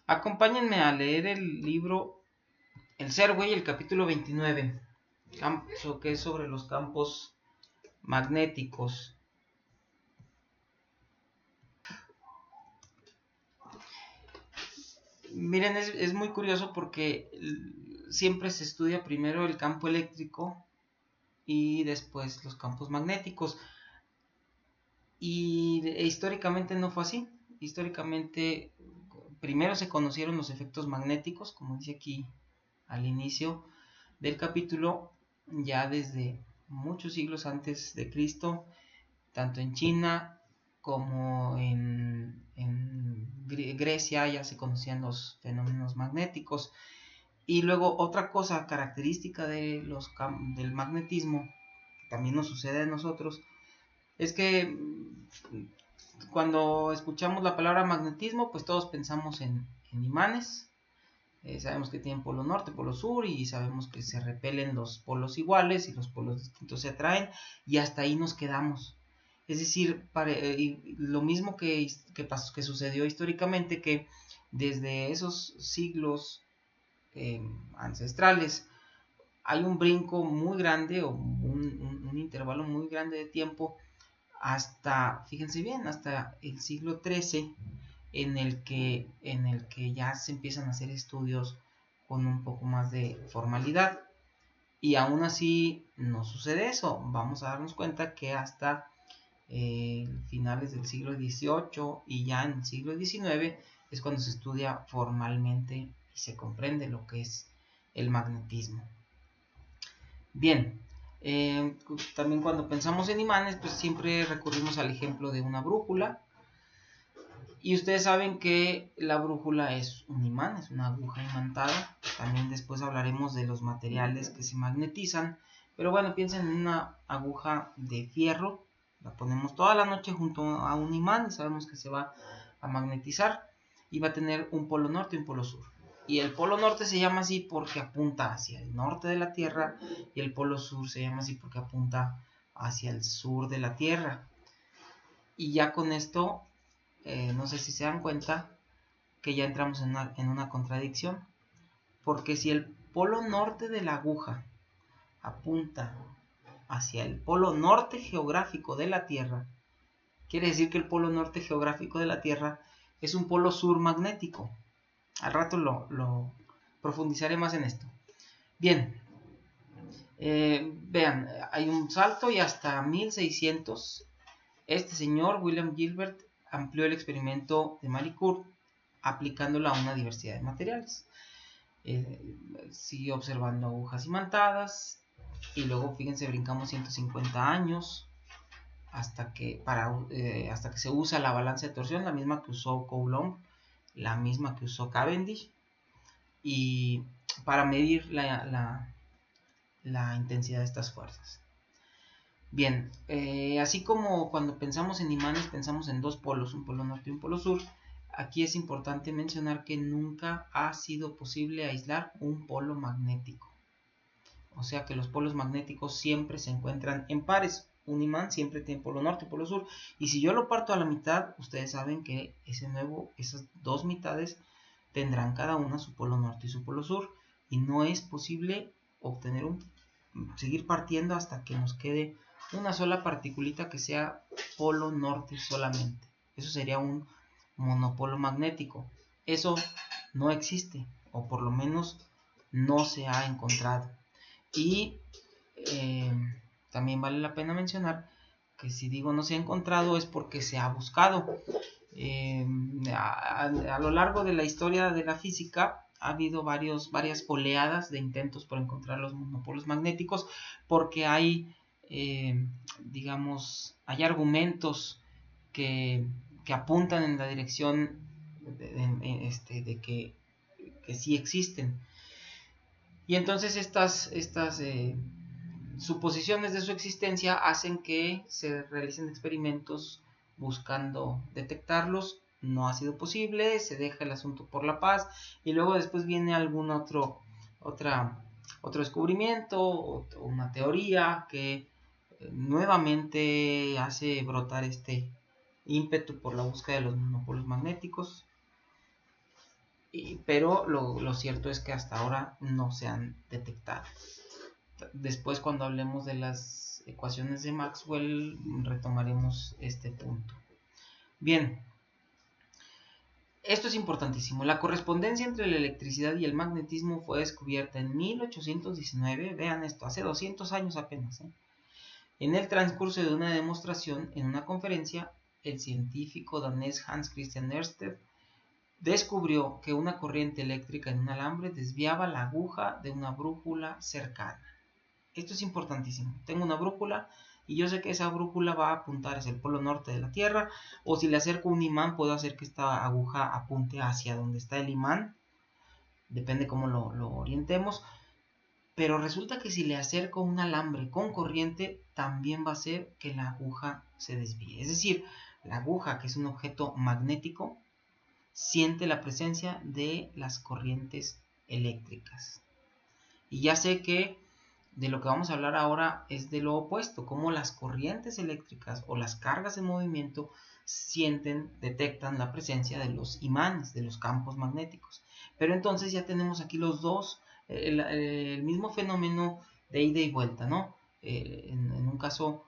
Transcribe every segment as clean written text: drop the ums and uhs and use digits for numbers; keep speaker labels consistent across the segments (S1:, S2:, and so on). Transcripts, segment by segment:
S1: Acompáñenme a leer el libro El Serway, el capítulo 29, que es sobre los campos magnéticos. Miren, es muy curioso porque siempre se estudia primero el campo eléctrico y después los campos magnéticos. Y históricamente no fue así. Históricamente primero se conocieron los efectos magnéticos, como dice aquí al inicio del capítulo, ya desde muchos siglos antes de Cristo, tanto en China como en Grecia ya se conocían los fenómenos magnéticos. Y luego otra cosa característica de del magnetismo, que también nos sucede a nosotros, es que cuando escuchamos la palabra magnetismo, pues todos pensamos en imanes. Sabemos que tienen polo norte, polo sur, y sabemos que se repelen los polos iguales y los polos distintos se atraen, y hasta ahí nos quedamos. Es decir, lo mismo que sucedió históricamente, que desde esos siglos ancestrales hay un brinco muy grande o un intervalo muy grande de tiempo hasta, fíjense bien, hasta el siglo XIII, en el que ya se empiezan a hacer estudios con un poco más de formalidad. Y aún así no sucede eso. Vamos a darnos cuenta que hasta finales del siglo XVIII y ya en el siglo XIX es cuando se estudia formalmente y se comprende lo que es el magnetismo. Bien, también cuando pensamos en imanes, pues siempre recurrimos al ejemplo de una brújula. Y ustedes saben que la brújula es un imán, es una aguja imantada. También después hablaremos de los materiales que se magnetizan. Pero bueno, piensen en una aguja de fierro. La ponemos toda la noche junto a un imán y sabemos que se va a magnetizar. Y va a tener un polo norte y un polo sur. Y el polo norte se llama así porque apunta hacia el norte de la Tierra. Y el polo sur se llama así porque apunta hacia el sur de la Tierra. Y ya con esto, no sé si se dan cuenta que ya entramos en una contradicción. Porque si el polo norte de la aguja apunta hacia el polo norte geográfico de la Tierra, quiere decir que el polo norte geográfico de la Tierra es un polo sur magnético. Al rato lo profundizaré más en esto. Bien, vean, hay un salto y hasta 1600 este señor, William Gilbert, amplió el experimento de Marie Curie aplicándolo a una diversidad de materiales. Sigue observando agujas imantadas y luego, fíjense, brincamos 150 años hasta que se usa la balanza de torsión, la misma que usó Coulomb, la misma que usó Cavendish, y para medir la intensidad de estas fuerzas. Bien, así como cuando pensamos en imanes pensamos en dos polos, un polo norte y un polo sur, aquí es importante mencionar que nunca ha sido posible aislar un polo magnético. O sea que los polos magnéticos siempre se encuentran en pares. Un imán siempre tiene polo norte y polo sur. Y si yo lo parto a la mitad, ustedes saben que esas dos mitades tendrán cada una su polo norte y su polo sur. Y no es posible seguir partiendo hasta que nos quede una sola particulita que sea polo norte solamente. Eso sería un monopolo magnético. Eso no existe, o por lo menos no se ha encontrado. Y también vale la pena mencionar que si digo no se ha encontrado es porque se ha buscado. A lo largo de la historia de la física ha habido varias oleadas de intentos por encontrar los monopolos magnéticos porque hay argumentos que, que apuntan en la dirección de que sí existen. Y entonces estas suposiciones de su existencia hacen que se realicen experimentos buscando detectarlos. No ha sido posible, se deja el asunto por la paz y luego después viene algún otro descubrimiento o una teoría que nuevamente hace brotar este ímpetu por la búsqueda de los monopolos magnéticos. pero lo cierto es que hasta ahora no se han detectado. Después, cuando hablemos de las ecuaciones de Maxwell, retomaremos este punto. Bien, esto es importantísimo. La correspondencia entre la electricidad y el magnetismo fue descubierta en 1819. Vean esto, hace 200 años apenas. En el transcurso de una demostración en una conferencia, el científico danés Hans Christian Ørsted descubrió que una corriente eléctrica en un alambre desviaba la aguja de una brújula cercana. Esto es importantísimo. Tengo una brújula y yo sé que esa brújula va a apuntar hacia el polo norte de la Tierra, o si le acerco un imán puedo hacer que esta aguja apunte hacia donde está el imán, depende cómo lo orientemos, pero resulta que si le acerco un alambre con corriente también va a hacer que la aguja se desvíe. Es decir, la aguja, que es un objeto magnético, siente la presencia de las corrientes eléctricas. Y ya sé que de lo que vamos a hablar ahora es de lo opuesto, cómo las corrientes eléctricas o las cargas en movimiento detectan la presencia de los imanes, de los campos magnéticos. Pero entonces ya tenemos aquí los dos, el mismo fenómeno de ida y vuelta, ¿no? En un caso,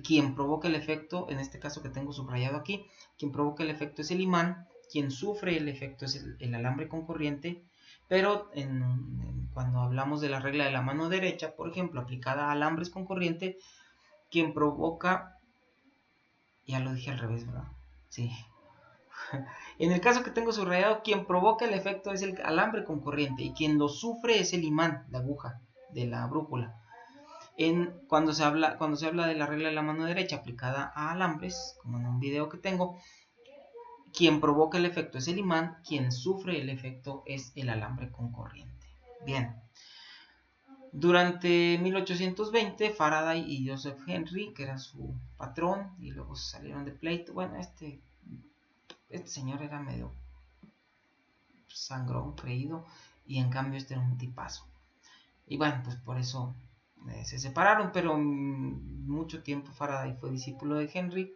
S1: quien provoca el efecto, en este caso que tengo subrayado aquí, quien provoca el efecto es el imán, quien sufre el efecto es el alambre con corriente, pero cuando hablamos de la regla de la mano derecha, por ejemplo, aplicada a alambres con corriente, quien provoca, ya lo dije al revés, ¿verdad? Sí. En el caso que tengo subrayado, quien provoca el efecto es el alambre con corriente y quien lo sufre es el imán, la aguja de la brújula. Cuando se habla de la regla de la mano derecha aplicada a alambres, como en un video que tengo, quien provoca el efecto es el imán, quien sufre el efecto es el alambre con corriente. Bien. Durante 1820, Faraday y Joseph Henry, que era su patrón, y luego salieron de pleito. Bueno, este señor era medio sangrón, creído, y en cambio este era un tipazo. Y bueno, pues por eso se separaron, pero mucho tiempo Faraday fue discípulo de Henry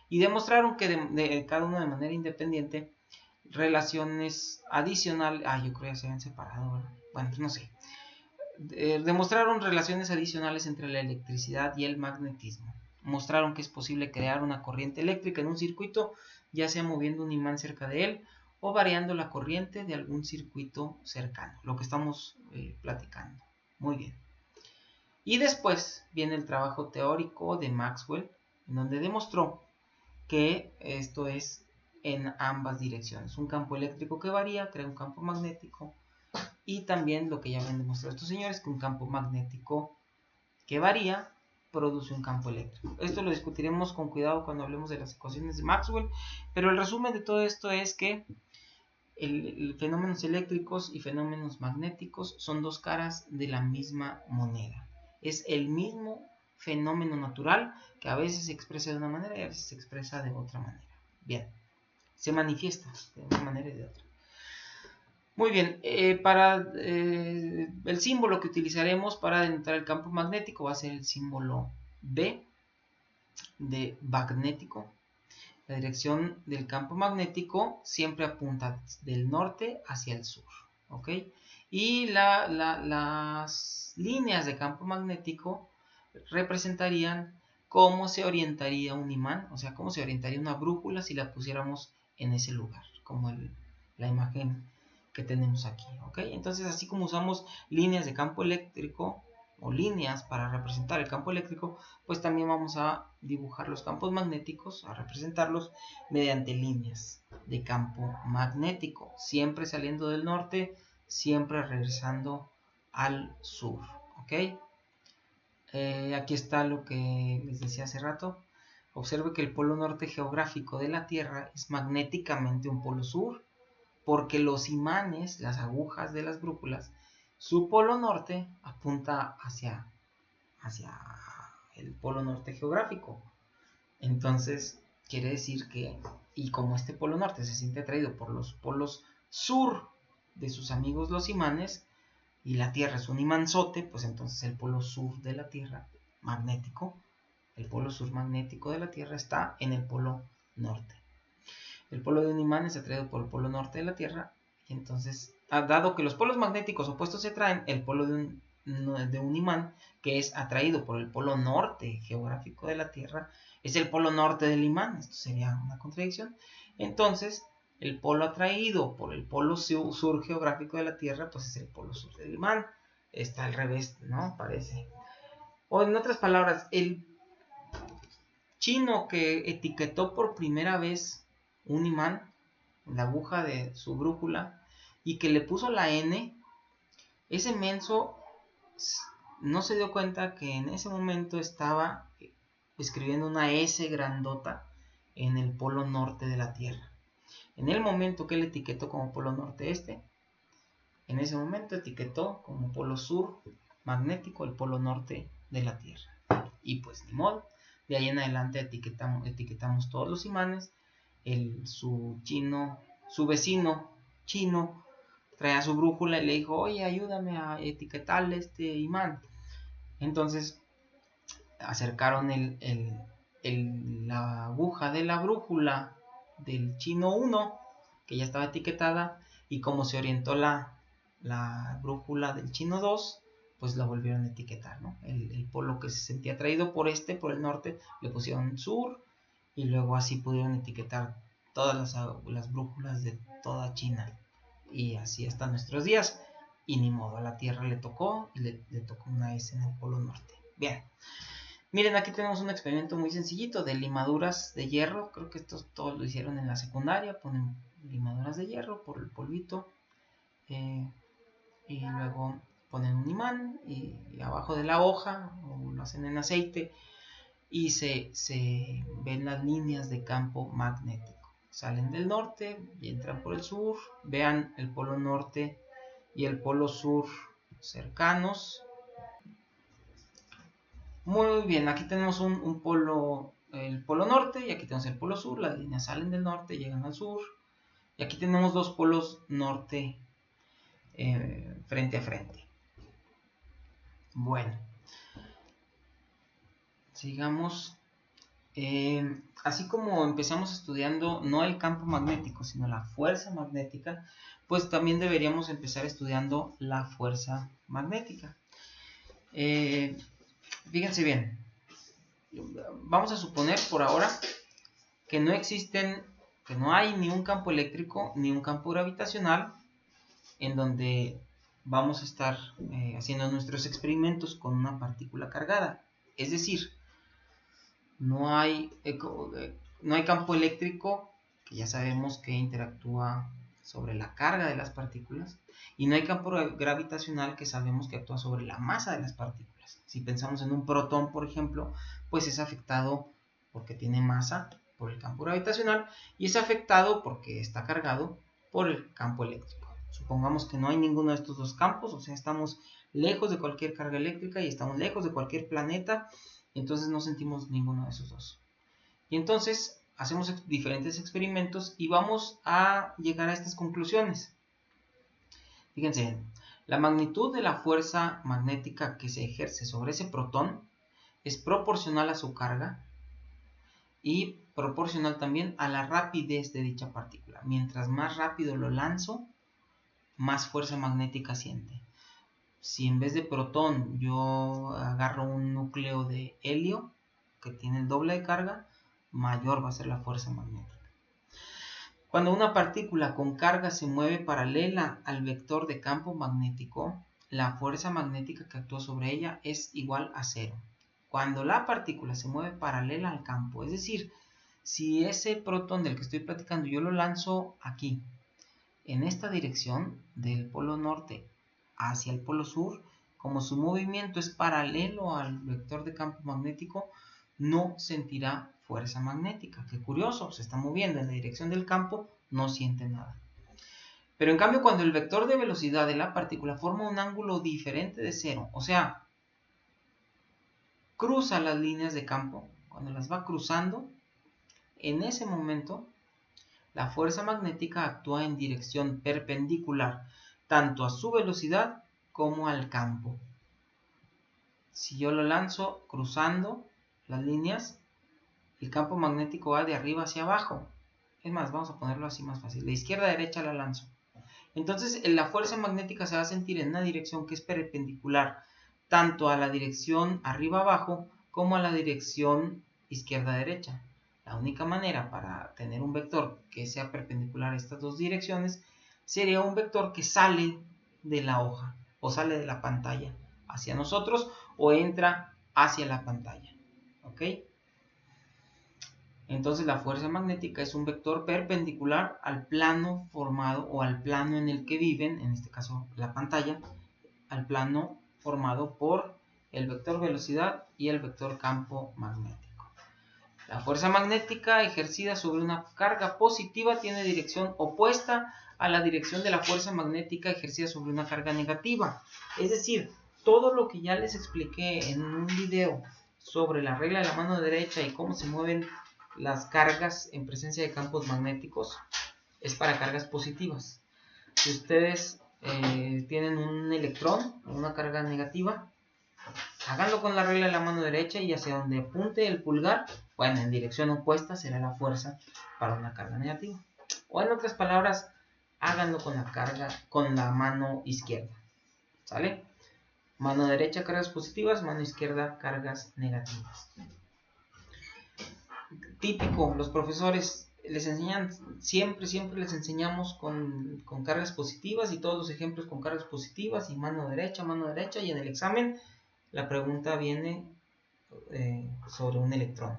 S1: y demostraron que de cada uno de manera independiente relaciones adicionales. Yo creo que ya se habían separado, ¿verdad? Bueno, pues no sé. Demostraron relaciones adicionales entre la electricidad y el magnetismo. Mostraron que es posible crear una corriente eléctrica en un circuito, ya sea moviendo un imán cerca de él o variando la corriente de algún circuito cercano, lo que estamos platicando. Muy bien. Y después viene el trabajo teórico de Maxwell, en donde demostró que esto es en ambas direcciones. Un campo eléctrico que varía crea un campo magnético, y también lo que ya habían demostrado estos señores, que un campo magnético que varía produce un campo eléctrico. Esto lo discutiremos con cuidado cuando hablemos de las ecuaciones de Maxwell, pero el resumen de todo esto es que fenómenos eléctricos y fenómenos magnéticos son dos caras de la misma moneda. Es el mismo fenómeno natural que a veces se expresa de una manera y a veces se expresa de otra manera. Bien, se manifiesta de una manera y de otra. Muy bien, el símbolo que utilizaremos para denotrar el campo magnético va a ser el símbolo B de magnético. La dirección del campo magnético siempre apunta del norte hacia el sur, ¿ok? Y las líneas de campo magnético representarían cómo se orientaría un imán, o sea, cómo se orientaría una brújula si la pusiéramos en ese lugar, como la imagen que tenemos aquí, ¿ok? Entonces, así como usamos líneas de campo eléctrico o líneas para representar el campo eléctrico, pues también vamos a dibujar los campos magnéticos, a representarlos mediante líneas de campo magnético, siempre saliendo del norte, siempre regresando al sur, ¿ok? Aquí está lo que les decía hace rato. Observe que el polo norte geográfico de la Tierra es magnéticamente un polo sur, porque los imanes, las agujas de las brújulas, su polo norte apunta hacia el polo norte geográfico. Entonces, quiere decir que, y como este polo norte se siente atraído por los polos sur de sus amigos los imanes, y la Tierra es un imanzote, pues entonces el polo sur de la Tierra magnético, el polo sur magnético de la Tierra está en el polo norte. El polo de un imán es atraído por el polo norte de la Tierra, y entonces, dado que los polos magnéticos opuestos se atraen, el polo de un imán, que es atraído por el polo norte geográfico de la Tierra, es el polo norte del imán. Esto sería una contradicción. Entonces, el polo atraído por el polo sur geográfico de la Tierra, pues es el polo sur del imán. Está al revés, ¿no? Parece. O en otras palabras, el chino que etiquetó por primera vez un imán, la aguja de su brújula, y que le puso la N, ese menso no se dio cuenta que en ese momento estaba escribiendo una S grandota en el polo norte de la Tierra. En el momento que él etiquetó como polo norte en ese momento etiquetó como polo sur magnético el polo norte de la Tierra. Y pues ni modo, de ahí en adelante etiquetamos todos los imanes. Su vecino chino traía su brújula y le dijo, oye, ayúdame a etiquetarle este imán. Entonces acercaron la aguja de la brújula del chino 1, que ya estaba etiquetada, y como se orientó la brújula del chino 2, pues la volvieron a etiquetar, ¿no? El polo que se sentía atraído por el norte, le pusieron sur, y luego así pudieron etiquetar todas las brújulas de toda China, y así hasta nuestros días. Y ni modo, a la Tierra le tocó, y le tocó una S en el polo norte. Bien, miren, aquí tenemos un experimento muy sencillito de limaduras de hierro. Creo que estos todos lo hicieron en la secundaria. Ponen limaduras de hierro por el polvito, y luego ponen un imán y abajo de la hoja, o lo hacen en aceite, y se ven las líneas de campo magnético. Salen del norte y entran por el sur. Vean el polo norte y el polo sur cercanos. Muy bien, aquí tenemos el polo norte, y aquí tenemos el polo sur. Las líneas salen del norte, llegan al sur. Y aquí tenemos dos polos norte frente a frente. Bueno, sigamos. Así como empezamos estudiando no el campo magnético, sino la fuerza magnética, pues también deberíamos empezar estudiando la fuerza magnética. Fíjense bien, vamos a suponer por ahora que no hay ni un campo eléctrico ni un campo gravitacional en donde vamos a estar haciendo nuestros experimentos con una partícula cargada. Es decir, no hay campo eléctrico, que ya sabemos que interactúa sobre la carga de las partículas, y no hay campo gravitacional, que sabemos que actúa sobre la masa de las partículas. Si pensamos en un protón, por ejemplo, pues es afectado porque tiene masa por el campo gravitacional, y es afectado porque está cargado por el campo eléctrico. Supongamos que no hay ninguno de estos dos campos, o sea, estamos lejos de cualquier carga eléctrica y estamos lejos de cualquier planeta, entonces no sentimos ninguno de esos dos. Y entonces hacemos diferentes experimentos y vamos a llegar a estas conclusiones. Fíjense bien, la magnitud de la fuerza magnética que se ejerce sobre ese protón es proporcional a su carga y proporcional también a la rapidez de dicha partícula. Mientras más rápido lo lanzo, más fuerza magnética siente. Si en vez de protón yo agarro un núcleo de helio que tiene el doble de carga, mayor va a ser la fuerza magnética. Cuando una partícula con carga se mueve paralela al vector de campo magnético, la fuerza magnética que actúa sobre ella es igual a 0. Cuando la partícula se mueve paralela al campo, es decir, si ese protón del que estoy platicando yo lo lanzo aquí, en esta dirección, del polo norte hacia el polo sur, como su movimiento es paralelo al vector de campo magnético, no sentirá fuerza magnética. Qué curioso, se está moviendo en la dirección del campo, no siente nada. Pero en cambio, cuando el vector de velocidad de la partícula forma un ángulo diferente de 0, o sea, cruza las líneas de campo, cuando las va cruzando, en ese momento la fuerza magnética actúa en dirección perpendicular tanto a su velocidad como al campo. Si yo lo lanzo cruzando las líneas, el campo magnético va de arriba hacia abajo. Es más, vamos a ponerlo así más fácil. De izquierda a derecha la lanzo. Entonces la fuerza magnética se va a sentir en una dirección que es perpendicular tanto a la dirección arriba-abajo como a la dirección izquierda-derecha. La única manera para tener un vector que sea perpendicular a estas dos direcciones sería un vector que sale de la hoja o sale de la pantalla hacia nosotros o entra hacia la pantalla. ¿Ok? Entonces la fuerza magnética es un vector perpendicular al plano formado o al plano en el que viven, en este caso la pantalla, al plano formado por el vector velocidad y el vector campo magnético. La fuerza magnética ejercida sobre una carga positiva tiene dirección opuesta a la dirección de la fuerza magnética ejercida sobre una carga negativa. Es decir, todo lo que ya les expliqué en un video sobre la regla de la mano derecha y cómo se mueven las cargas en presencia de campos magnéticos es para cargas positivas. Si ustedes tienen un electrón o una carga negativa, háganlo con la regla de la mano derecha y hacia donde apunte el pulgar, bueno, en dirección opuesta será la fuerza para una carga negativa. O en otras palabras, háganlo con la mano izquierda. ¿Sale? Mano derecha cargas positivas, mano izquierda cargas negativas. Típico, los profesores les enseñan, siempre les enseñamos con cargas positivas y todos los ejemplos con cargas positivas y mano derecha, y en el examen la pregunta viene sobre un electrón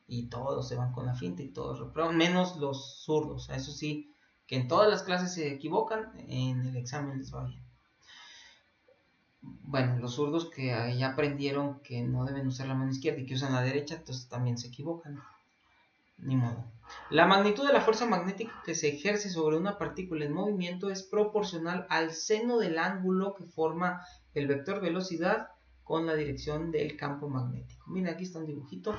S1: y todos se van con la finta y todos reprueban, menos los zurdos. Eso sí, que en todas las clases se equivocan, en el examen les va bien. Bueno, los zurdos que ya aprendieron que no deben usar la mano izquierda y que usan la derecha, entonces también se equivocan. Ni modo. La magnitud de la fuerza magnética que se ejerce sobre una partícula en movimiento es proporcional al seno del ángulo que forma el vector velocidad con la dirección del campo magnético. Miren, aquí está un dibujito.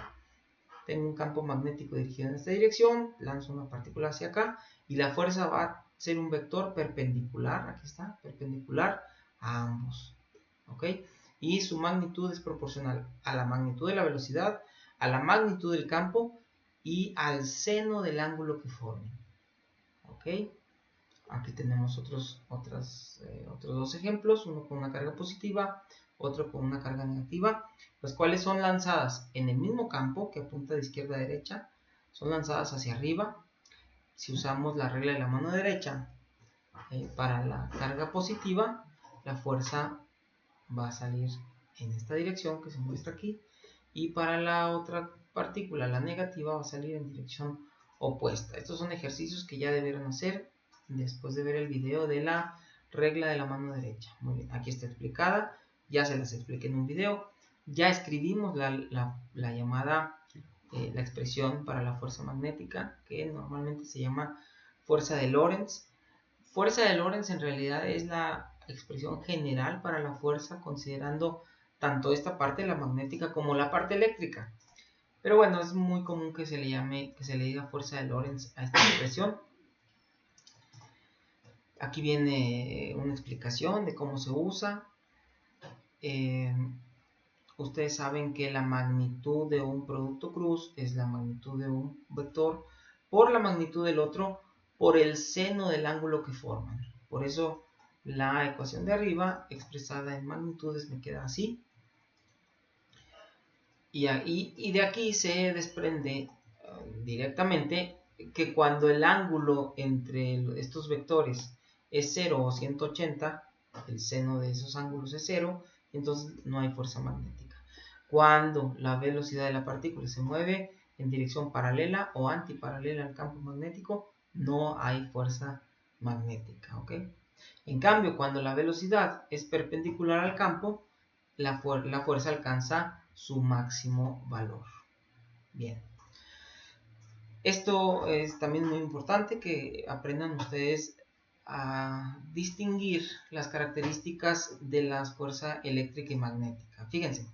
S1: Tengo un campo magnético dirigido en esta dirección, lanzo una partícula hacia acá y la fuerza va a ser un vector perpendicular, aquí está, perpendicular a ambos. ¿Ok? Y su magnitud es proporcional a la magnitud de la velocidad, a la magnitud del campo y al seno del ángulo que formen. ¿Ok? Aquí tenemos otros dos ejemplos, uno con una carga positiva, otro con una carga negativa, las cuales son lanzadas en el mismo campo que apunta de izquierda a derecha, son lanzadas hacia arriba. Si usamos la regla de la mano derecha para la carga positiva, la fuerza va a salir en esta dirección que se muestra aquí, y para la otra partícula, la negativa, va a salir en dirección opuesta. Estos son ejercicios que ya debieron hacer después de ver el video de la regla de la mano derecha. Muy bien, aquí está explicada, ya se las expliqué en un video, ya escribimos la llamada, la expresión para la fuerza magnética, que normalmente se llama fuerza de Lorentz. Fuerza de Lorentz en realidad es la expresión general para la fuerza, considerando tanto esta parte, la magnética, como la parte eléctrica. Pero bueno, es muy común que se le diga fuerza de Lorentz a esta expresión. Aquí viene una explicación de cómo se usa. Ustedes saben que la magnitud de un producto cruz es la magnitud de un vector por la magnitud del otro por el seno del ángulo que forman. Por eso la ecuación de arriba expresada en magnitudes me queda así. Y de aquí se desprende directamente que cuando el ángulo entre estos vectores es 0 o 180, el seno de esos ángulos es 0, entonces no hay fuerza magnética. Cuando la velocidad de la partícula se mueve en dirección paralela o antiparalela al campo magnético, no hay fuerza magnética, ¿ok? En cambio, cuando la velocidad es perpendicular al campo, la fuerza alcanza su máximo valor. Bien. Esto es también muy importante que aprendan ustedes a distinguir las características de la fuerza eléctrica y magnética. Fíjense,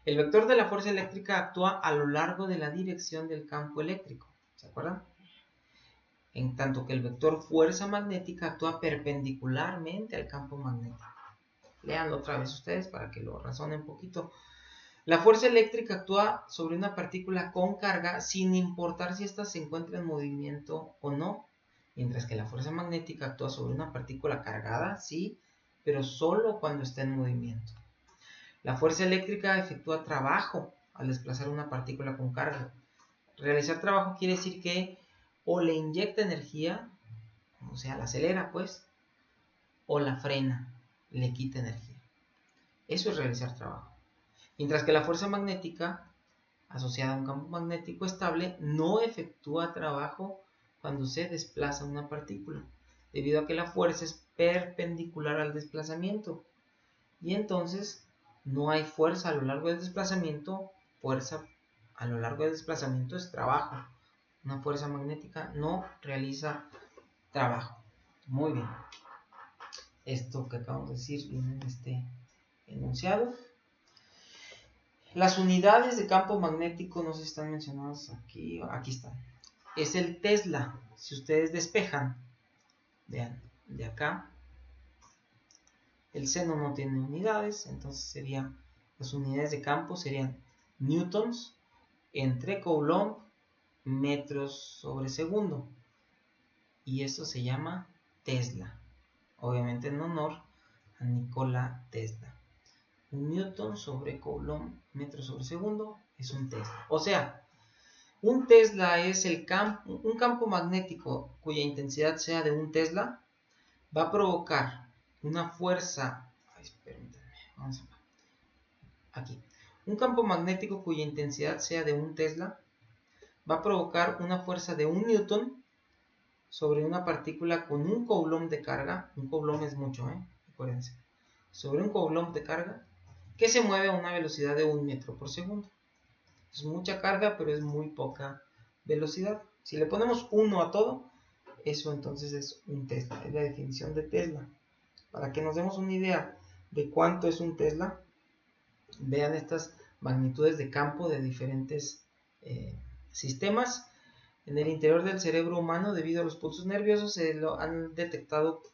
S1: el vector de la fuerza eléctrica actúa a lo largo de la dirección del campo eléctrico. ¿Se acuerdan? En tanto que el vector fuerza magnética actúa perpendicularmente al campo magnético. Leanlo otra vez ustedes para que lo razonen un poquito. La fuerza eléctrica actúa sobre una partícula con carga sin importar si ésta se encuentra en movimiento o no, mientras que la fuerza magnética actúa sobre una partícula cargada, sí, pero solo cuando está en movimiento. La fuerza eléctrica efectúa trabajo al desplazar una partícula con carga. Realizar trabajo quiere decir que o le inyecta energía, o sea, la acelera pues, o la frena, le quita energía. Eso es realizar trabajo. Mientras que la fuerza magnética, asociada a un campo magnético estable, no efectúa trabajo cuando se desplaza una partícula, debido a que la fuerza es perpendicular al desplazamiento. Y entonces no hay fuerza a lo largo del desplazamiento. Fuerza a lo largo del desplazamiento es trabajo. Una fuerza magnética no realiza trabajo. Muy bien. Esto que acabamos de decir viene en este enunciado. Las unidades de campo magnético no sé si están mencionadas aquí. Aquí están. Es el Tesla. Si ustedes despejan, vean, de acá, el seno no tiene unidades, entonces serían las unidades de campo serían newtons entre coulomb metros sobre segundo. Y eso se llama Tesla. Obviamente en honor a Nikola Tesla. Un newton sobre coulomb metro sobre segundo es un Tesla. O sea, un Tesla es un campo magnético cuya intensidad sea de un Tesla, va a provocar una fuerza. Vamos aquí. Un campo magnético cuya intensidad sea de un Tesla va a provocar una fuerza de un newton sobre una partícula con un coulomb de carga. Un coulomb es mucho, acuérdense. Sobre un coulomb de carga que se mueve a una velocidad de 1 metro por segundo. Es mucha carga, pero es muy poca velocidad. Si le ponemos 1 a todo, eso entonces es un Tesla. Es la definición de Tesla. Para que nos demos una idea de cuánto es un Tesla, vean estas magnitudes de campo de diferentes sistemas. En el interior del cerebro humano, debido a los pulsos nerviosos, se han detectado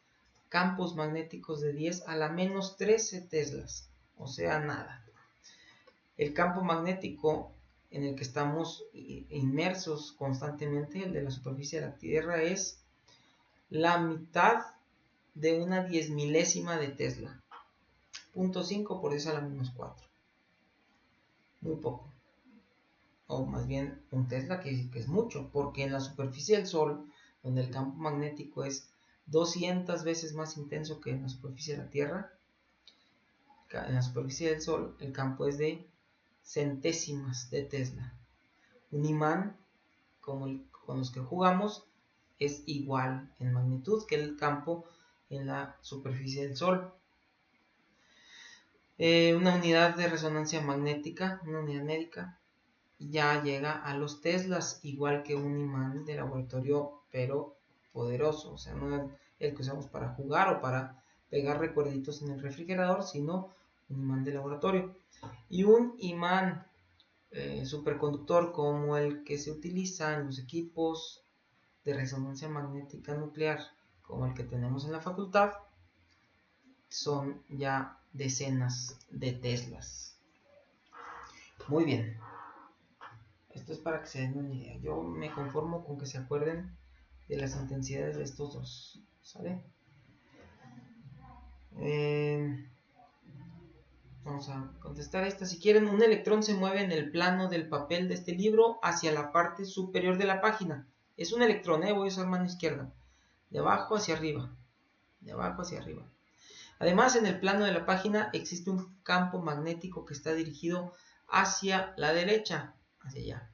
S1: campos magnéticos de 10 a la menos 13 teslas, o sea, nada. El campo magnético en el que estamos inmersos constantemente, el de la superficie de la Tierra, es la mitad de una 10.000ª de Tesla. 0.5 por 10 a la menos 4. Muy poco. O más bien un Tesla que es mucho, porque en la superficie del Sol, donde el campo magnético es 200 veces más intenso que en la superficie de la Tierra, en la superficie del Sol el campo es de centésimas de Tesla. Un imán, como con los que jugamos, es igual en magnitud que el campo en la superficie del Sol. Una unidad de resonancia magnética, una unidad médica, ya llega a los teslas, igual que un imán de laboratorio, pero poderoso. O sea, no el que usamos para jugar o para pegar recuerditos en el refrigerador, sino un imán de laboratorio. Y un imán superconductor como el que se utiliza en los equipos de resonancia magnética nuclear, como el que tenemos en la facultad, son ya decenas de teslas. Muy bien. Esto es para que se den una idea. Yo me conformo con que se acuerden de las intensidades de estos dos. ¿Sale? Vamos a contestar esta. Si quieren, un electrón se mueve en el plano del papel de este libro hacia la parte superior de la página. Es un electrón, voy a usar mano izquierda. De abajo hacia arriba. De abajo hacia arriba. Además, en el plano de la página existe un campo magnético que está dirigido hacia la derecha, hacia allá.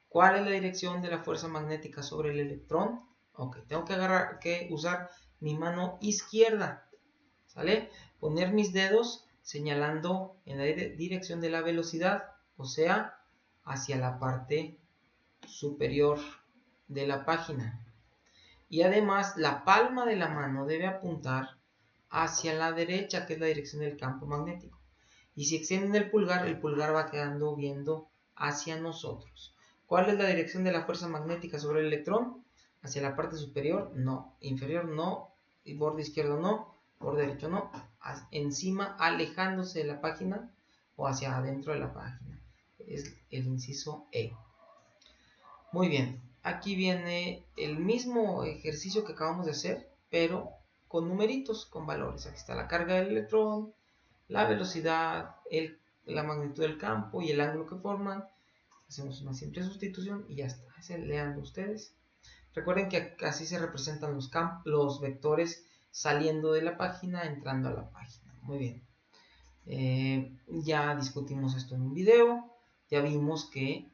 S1: ¿Cuál es la dirección de la fuerza magnética sobre el electrón? Ok, tengo que usar mi mano izquierda, ¿sale? Poner mis dedos señalando en la dirección de la velocidad, o sea, hacia la parte superior de la página. Y además, la palma de la mano debe apuntar hacia la derecha, que es la dirección del campo magnético. Y si extienden el pulgar va quedando viendo hacia nosotros. ¿Cuál es la dirección de la fuerza magnética sobre el electrón? ¿Hacia la parte superior? No. ¿Inferior? No. ¿Y borde izquierdo? No. ¿Borde derecho? No. Encima, alejándose de la página, o hacia adentro de la página. Es el inciso E. Muy bien, aquí viene el mismo ejercicio que acabamos de hacer, pero con numeritos, con valores. Aquí está la carga del electrón, la velocidad, la magnitud del campo y el ángulo que forman. Hacemos una simple sustitución y ya está. Leanlo ustedes. Recuerden que así se representan los vectores saliendo de la página, entrando a la página. Muy bien. Ya discutimos esto en un video. Ya vimos que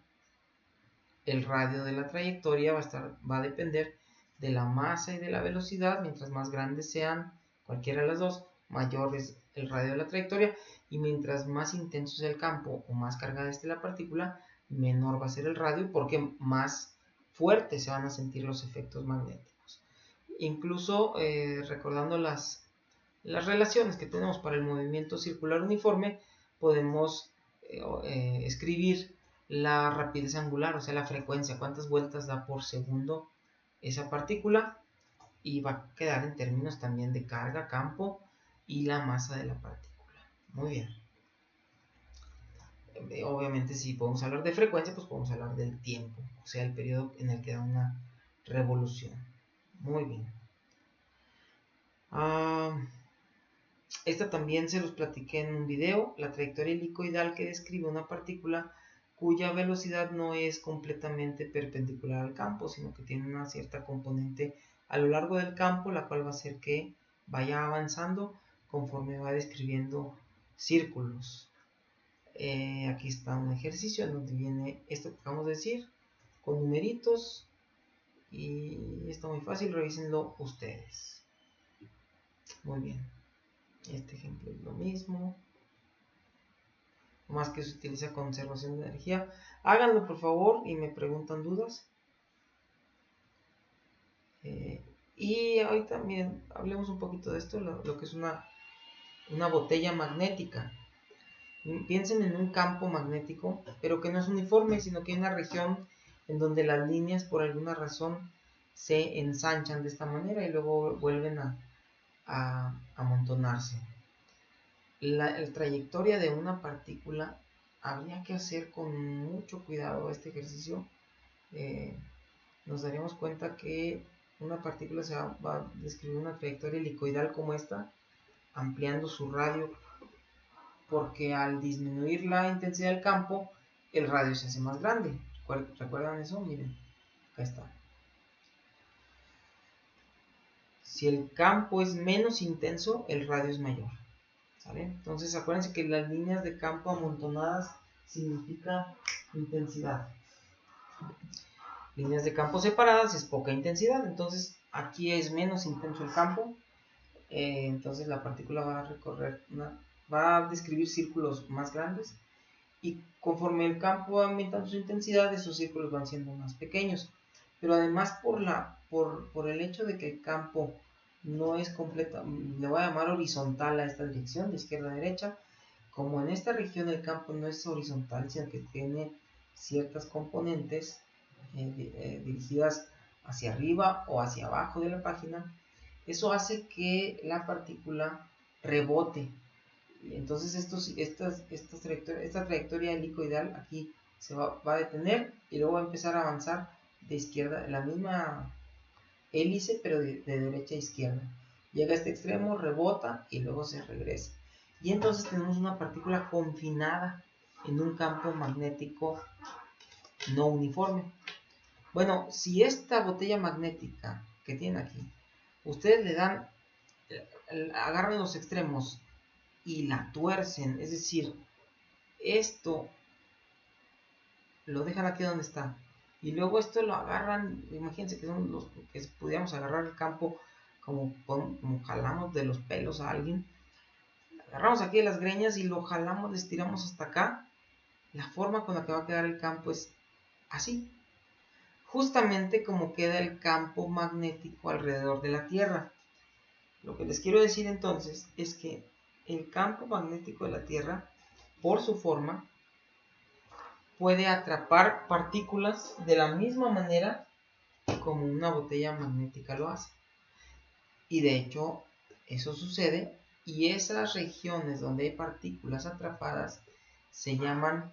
S1: el radio de la trayectoria va a depender de la masa y de la velocidad. Mientras más grandes sean cualquiera de las dos, mayor es el radio de la trayectoria. Y mientras más intenso sea el campo o más cargada esté la partícula, menor va a ser el radio, porque más fuertes se van a sentir los efectos magnéticos. Incluso recordando las relaciones que tenemos para el movimiento circular uniforme, podemos escribir la rapidez angular, o sea, la frecuencia, cuántas vueltas da por segundo esa partícula, y va a quedar en términos también de carga, campo y la masa de la partícula. Muy bien. Obviamente, si podemos hablar de frecuencia, pues podemos hablar del tiempo, o sea, el periodo en el que da una revolución. Muy bien. Esta también se los platiqué en un video. La trayectoria helicoidal que describe una partícula cuya velocidad no es completamente perpendicular al campo, sino que tiene una cierta componente a lo largo del campo, la cual va a hacer que vaya avanzando conforme va describiendo círculos. Aquí está un ejercicio en donde viene esto que acabamos de decir, con numeritos, y está muy fácil, revísenlo ustedes. Muy bien. Este ejemplo es lo mismo, más que se utiliza conservación de energía. Háganlo por favor y me preguntan dudas. Y hoy también hablemos un poquito de esto, lo que es una botella magnética. Piensen en un campo magnético, pero que no es uniforme, sino que hay una región en donde las líneas por alguna razón se ensanchan de esta manera y luego vuelven a amontonarse. La trayectoria de una partícula habría que hacer con mucho cuidado este ejercicio. Nos daremos cuenta que una partícula va a describir una trayectoria helicoidal como esta, ampliando su radio, porque al disminuir la intensidad del campo, el radio se hace más grande. ¿Recuerdan eso? Miren, acá está. Si el campo es menos intenso, el radio es mayor. ¿Sale? Entonces acuérdense que las líneas de campo amontonadas significa intensidad. Líneas de campo separadas es poca intensidad. Entonces aquí es menos intenso el campo. Entonces la partícula va a describir círculos más grandes. Y conforme el campo va aumentando su intensidad, esos círculos van siendo más pequeños. Pero además por el hecho de que el campo no es completa, le voy a llamar horizontal a esta dirección, de izquierda a derecha. Como en esta región el campo no es horizontal, sino que tiene ciertas componentes dirigidas hacia arriba o hacia abajo de la página, eso hace que la partícula rebote. Entonces esta trayectoria helicoidal aquí se va a detener y luego va a empezar a avanzar de izquierda, la misma hélice, pero de derecha a izquierda. Llega a este extremo, rebota y luego se regresa. Y entonces tenemos una partícula confinada en un campo magnético no uniforme. Bueno, si esta botella magnética que tiene aquí, ustedes le dan, agarran los extremos y la tuercen, es decir, esto lo dejan aquí donde está, y luego esto lo agarran, imagínense que son los que pudiéramos agarrar el campo como jalamos de los pelos a alguien, agarramos aquí de las greñas y lo jalamos, le estiramos hasta acá. La forma con la que va a quedar el campo es así, justamente como queda el campo magnético alrededor de la Tierra. Lo que les quiero decir entonces es que el campo magnético de la Tierra, por su forma, puede atrapar partículas de la misma manera como una botella magnética lo hace. Y de hecho, eso sucede, y esas regiones donde hay partículas atrapadas se llaman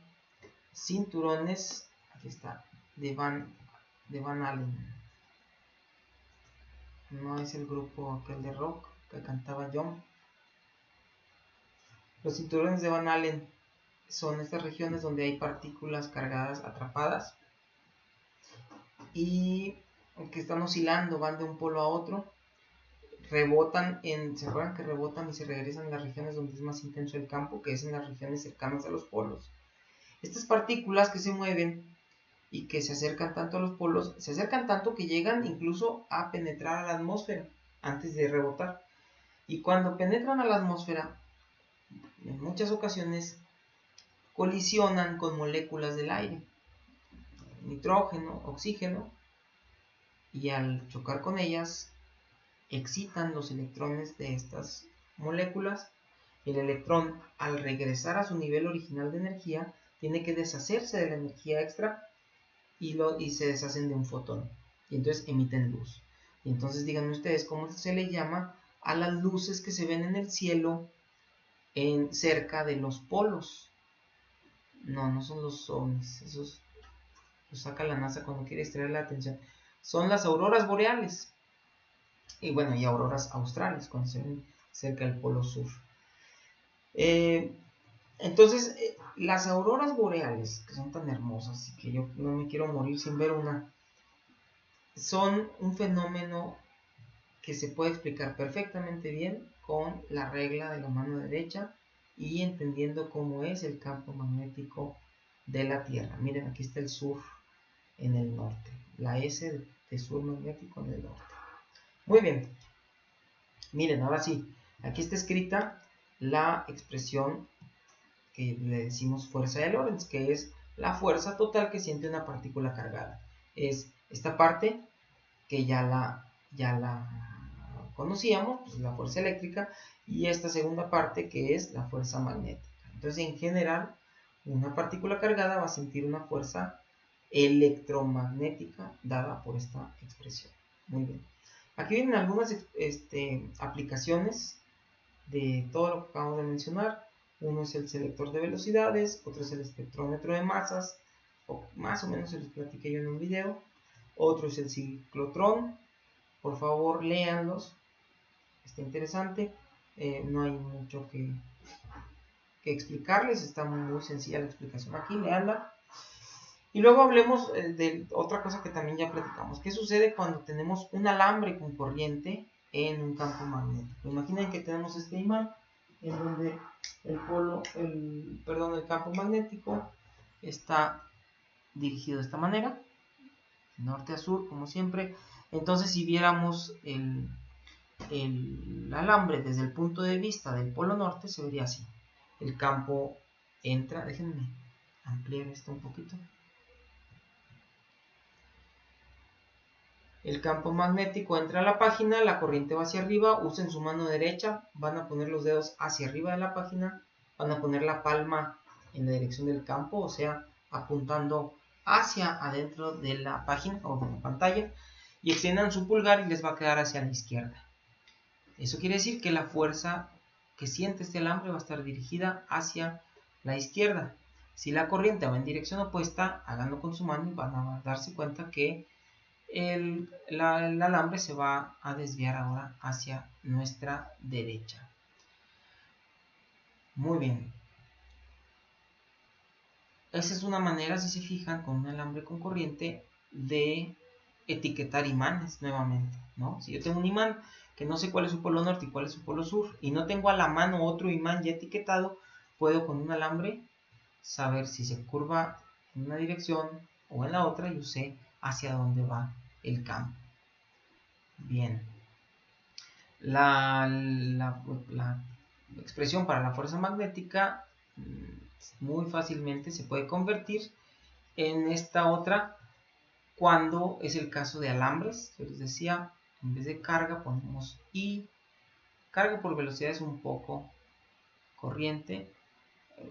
S1: cinturones, aquí está, de Van Allen. No es el grupo aquel de rock que cantaba John. Los cinturones de Van Allen son estas regiones donde hay partículas cargadas atrapadas y que están oscilando, van de un polo a otro, rebotan ¿se acuerdan que rebotan y se regresan en las regiones donde es más intenso el campo, que es en las regiones cercanas a los polos? Estas partículas que se mueven y que se acercan tanto a los polos, se acercan tanto que llegan incluso a penetrar a la atmósfera antes de rebotar. Y cuando penetran a la atmósfera, en muchas ocasiones colisionan con moléculas del aire, nitrógeno, oxígeno, y al chocar con ellas excitan los electrones de estas moléculas. El electrón, al regresar a su nivel original de energía, tiene que deshacerse de la energía extra y se deshacen de un fotón, y entonces emiten luz. Y entonces díganme ustedes cómo se le llama a las luces que se ven en el cielo cerca de los polos. No son los ovnis, esos los saca la NASA cuando quiere distraer la atención. Son las auroras boreales. Y bueno, y auroras australes cuando se ven cerca del polo sur. Entonces, las auroras boreales, que son tan hermosas y que yo no me quiero morir sin ver una, son un fenómeno que se puede explicar perfectamente bien con la regla de la mano derecha y entendiendo cómo es el campo magnético de la Tierra. Miren, aquí está el sur en el norte, la S de sur magnético en el norte. Muy bien, miren, ahora sí, aquí está escrita la expresión que le decimos fuerza de Lorentz, que es la fuerza total que siente una partícula cargada. Es esta parte que ya la conocíamos, pues la fuerza eléctrica, y esta segunda parte que es la fuerza magnética. Entonces, en general, una partícula cargada va a sentir una fuerza electromagnética dada por esta expresión. Muy bien. Aquí vienen algunas aplicaciones de todo lo que acabamos de mencionar. Uno es el selector de velocidades, otro es el espectrómetro de masas, o más o menos se los platiqué yo en un video. Otro es el ciclotrón. Por favor, léanlos, está interesante. No hay mucho que explicarles, está muy sencilla la explicación aquí, léanla. Y luego hablemos de otra cosa que también ya platicamos. ¿Qué sucede cuando tenemos un alambre con corriente en un campo magnético? Imaginen que tenemos este imán en donde el campo magnético está dirigido de esta manera, norte a sur, como siempre. Entonces, si viéramos el alambre desde el punto de vista del polo norte, se vería así. El campo entra, déjenme ampliar esto un poquito. El campo magnético entra a la página, la corriente va hacia arriba, usen su mano derecha, van a poner los dedos hacia arriba de la página, van a poner la palma en la dirección del campo, o sea, apuntando hacia adentro de la página o de la pantalla, y extiendan su pulgar y les va a quedar hacia la izquierda. Eso quiere decir que la fuerza que siente este alambre va a estar dirigida hacia la izquierda. Si la corriente va en dirección opuesta, háganlo con su mano y van a darse cuenta que el alambre se va a desviar ahora hacia nuestra derecha. Muy bien. Esa es una manera, si se fijan, con un alambre con corriente de etiquetar imanes nuevamente, ¿no? Si yo tengo un imán que no sé cuál es su polo norte y cuál es su polo sur, y no tengo a la mano otro imán ya etiquetado, puedo con un alambre saber si se curva en una dirección o en la otra, y yo sé hacia dónde va el campo. Bien. La expresión para la fuerza magnética muy fácilmente se puede convertir en esta otra cuando es el caso de alambres. Yo les decía, en vez de carga ponemos I. Carga por velocidad es un poco corriente.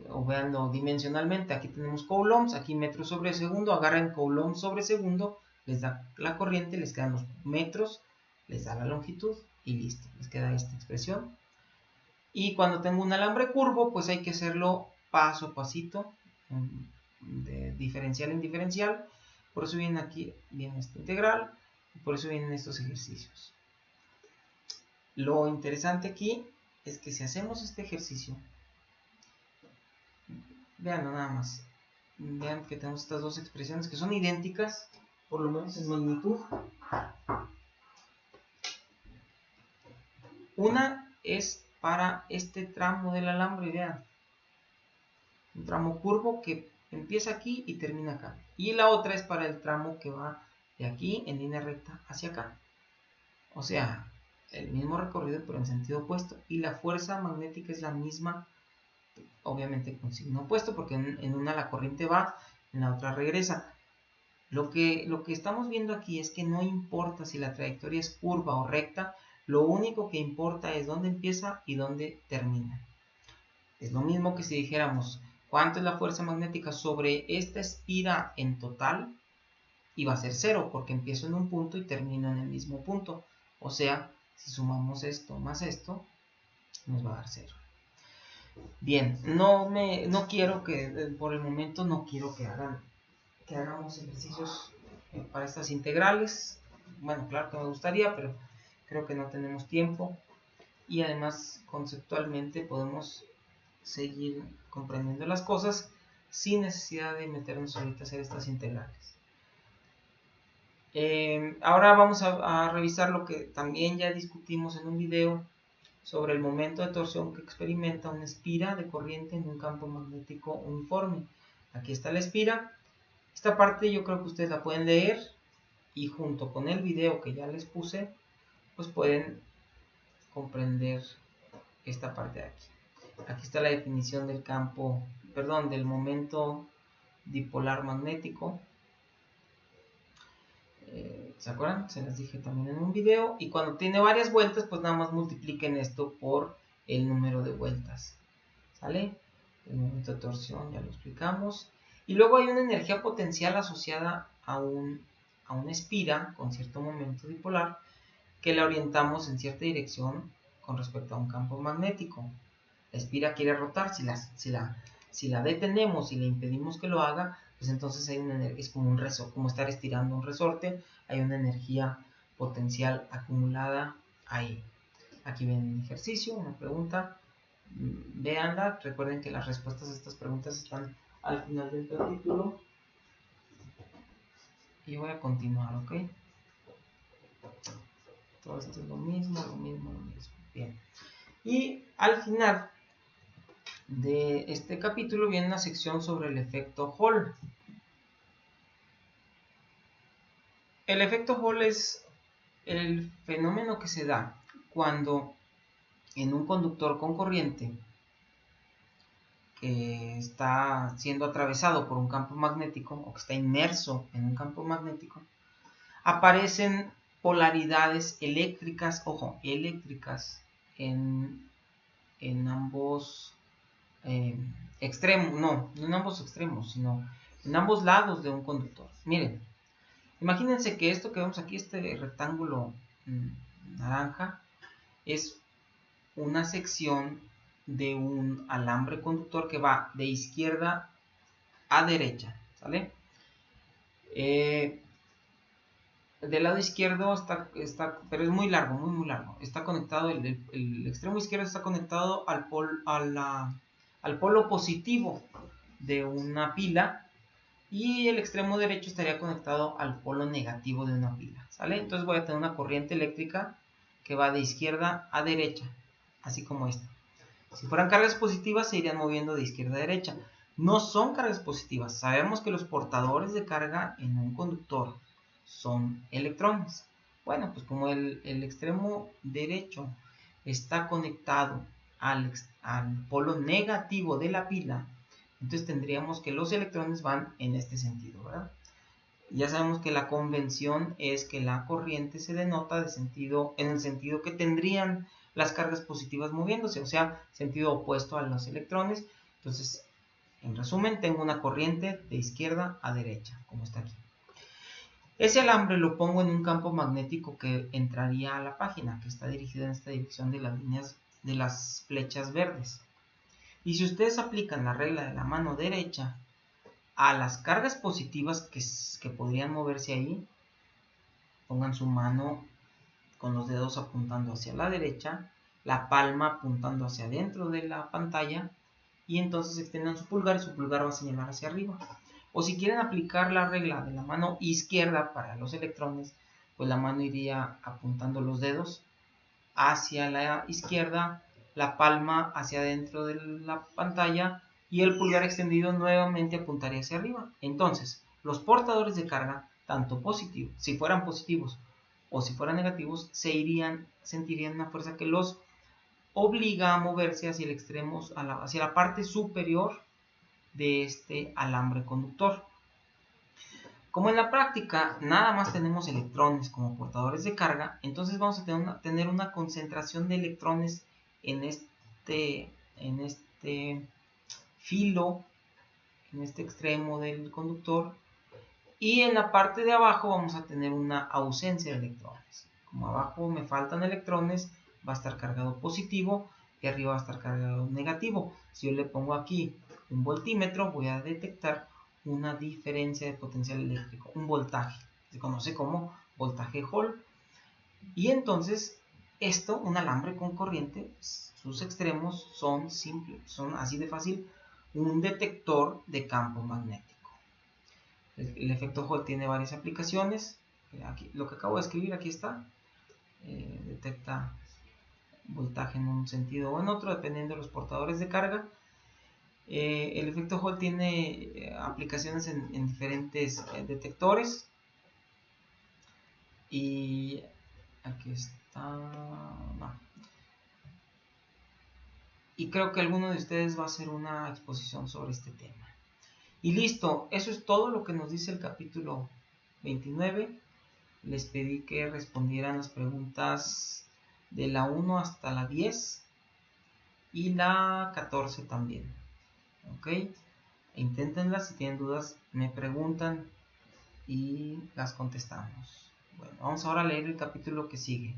S1: O veanlo dimensionalmente, aquí tenemos coulombs, aquí metros sobre segundo, agarran coulombs sobre segundo, les da la corriente, les quedan los metros, les da la longitud y listo, les queda esta expresión. Y cuando tengo un alambre curvo, pues hay que hacerlo paso a pasito, de diferencial en diferencial. Por eso viene aquí, viene esta integral, y por eso vienen estos ejercicios. Lo interesante aquí es que si hacemos este ejercicio, vean nada más, vean que tenemos estas dos expresiones que son idénticas, por lo menos en magnitud. Una es para este tramo del alambre, vean, un tramo curvo que empieza aquí y termina acá. Y la otra es para el tramo que va de aquí en línea recta hacia acá. O sea, el mismo recorrido pero en sentido opuesto. Y la fuerza magnética es la misma, obviamente con signo opuesto, porque en una la corriente va, en la otra regresa. Lo que estamos viendo aquí es que no importa si la trayectoria es curva o recta, lo único que importa es dónde empieza y dónde termina. Es lo mismo que si dijéramos cuánto es la fuerza magnética sobre esta espira en total, y va a ser 0 porque empiezo en un punto y termino en el mismo punto. O sea, si sumamos esto más esto, nos va a dar 0. Bien, no quiero que, por el momento no quiero que hagamos ejercicios para estas integrales. Bueno, claro que me gustaría, pero creo que no tenemos tiempo. Y además, conceptualmente podemos seguir comprendiendo las cosas sin necesidad de meternos ahorita a hacer estas integrales. Ahora vamos a revisar lo que también ya discutimos en un video sobre el momento de torsión que experimenta una espira de corriente en un campo magnético uniforme. Aquí está la espira. Esta parte yo creo que ustedes la pueden leer y junto con el video que ya les puse, pues pueden comprender esta parte de aquí. Aquí está la definición del campo, perdón, del momento dipolar magnético. ¿Se acuerdan? Se las dije también en un video. Y cuando tiene varias vueltas, pues nada más multipliquen esto por el número de vueltas. ¿Sale? El momento de torsión ya lo explicamos. Y luego hay una energía potencial asociada a una espira con cierto momento dipolar que la orientamos en cierta dirección con respecto a un campo magnético. La espira quiere rotar. Si la detenemos y le impedimos que lo haga, pues entonces hay una energía, es como un resorte, como estar estirando un resorte, hay una energía potencial acumulada ahí. Aquí viene un ejercicio, una pregunta, véanla, recuerden que las respuestas a estas preguntas están al final del capítulo. Y voy a continuar, ¿ok? Todo esto es lo mismo. Bien. Y al final de este capítulo viene una sección sobre el efecto Hall. El efecto Hall es el fenómeno que se da cuando en un conductor con corriente que está siendo atravesado por un campo magnético o que está inmerso en un campo magnético, aparecen polaridades eléctricas, ojo, eléctricas en ambos extremos, no en ambos extremos, sino en ambos lados de un conductor. Miren, imagínense que esto que vemos aquí, este rectángulo naranja, es una sección de un alambre conductor que va de izquierda a derecha, ¿sale? Del lado izquierdo está, pero es muy largo, muy largo. Está conectado, el extremo izquierdo está conectado al polo positivo de una pila y el extremo derecho estaría conectado al polo negativo de una pila, ¿sale? Entonces voy a tener una corriente eléctrica que va de izquierda a derecha, así como esta. Si fueran cargas positivas se irían moviendo de izquierda a derecha. No son cargas positivas. Sabemos que los portadores de carga en un conductor son electrones. Bueno, pues como el extremo derecho está conectado al polo negativo de la pila, entonces tendríamos que los electrones van en este sentido, ¿verdad? Ya sabemos que la convención es que la corriente se denota en el sentido que tendrían las cargas positivas moviéndose, o sea, sentido opuesto a los electrones. Entonces, en resumen, tengo una corriente de izquierda a derecha, como está aquí. Ese alambre lo pongo en un campo magnético que entraría a la página, que está dirigida en esta dirección de las líneas de las flechas verdes. Y si ustedes aplican la regla de la mano derecha a las cargas positivas que podrían moverse ahí, pongan su mano con los dedos apuntando hacia la derecha, la palma apuntando hacia adentro de la pantalla, y entonces extiendan su pulgar y su pulgar va a señalar hacia arriba. O si quieren aplicar la regla de la mano izquierda para los electrones, pues la mano iría apuntando los dedos hacia la izquierda, la palma hacia adentro de la pantalla y el pulgar extendido nuevamente apuntaría hacia arriba. Entonces, los portadores de carga, tanto positivos, si fueran positivos o si fueran negativos, sentirían una fuerza que los obliga a moverse hacia el extremo, hacia la parte superior de este alambre conductor. Como en la práctica nada más tenemos electrones como portadores de carga, entonces vamos a tener una concentración de electrones en este filo, en este extremo del conductor, y en la parte de abajo vamos a tener una ausencia de electrones. Como abajo me faltan electrones, va a estar cargado positivo y arriba va a estar cargado negativo. Si yo le pongo aquí un voltímetro, voy a detectar una diferencia de potencial eléctrico, un voltaje, se conoce como voltaje Hall. Y entonces esto, un alambre con corriente, sus extremos son simples, son así de fácil, un detector de campo magnético. El efecto Hall tiene varias aplicaciones. Aquí, lo que acabo de escribir aquí está. Detecta voltaje en un sentido o en otro, dependiendo de los portadores de carga. El efecto Hall tiene aplicaciones en diferentes detectores. Y aquí está. No. Y creo que alguno de ustedes va a hacer una exposición sobre este tema. Y listo, eso es todo lo que nos dice el capítulo 29. Les pedí que respondieran las preguntas de la 1 hasta la 10 y la 14 también. ¿Ok? Inténtenlas, si tienen dudas me preguntan y las contestamos. Bueno, vamos ahora a leer el capítulo que sigue.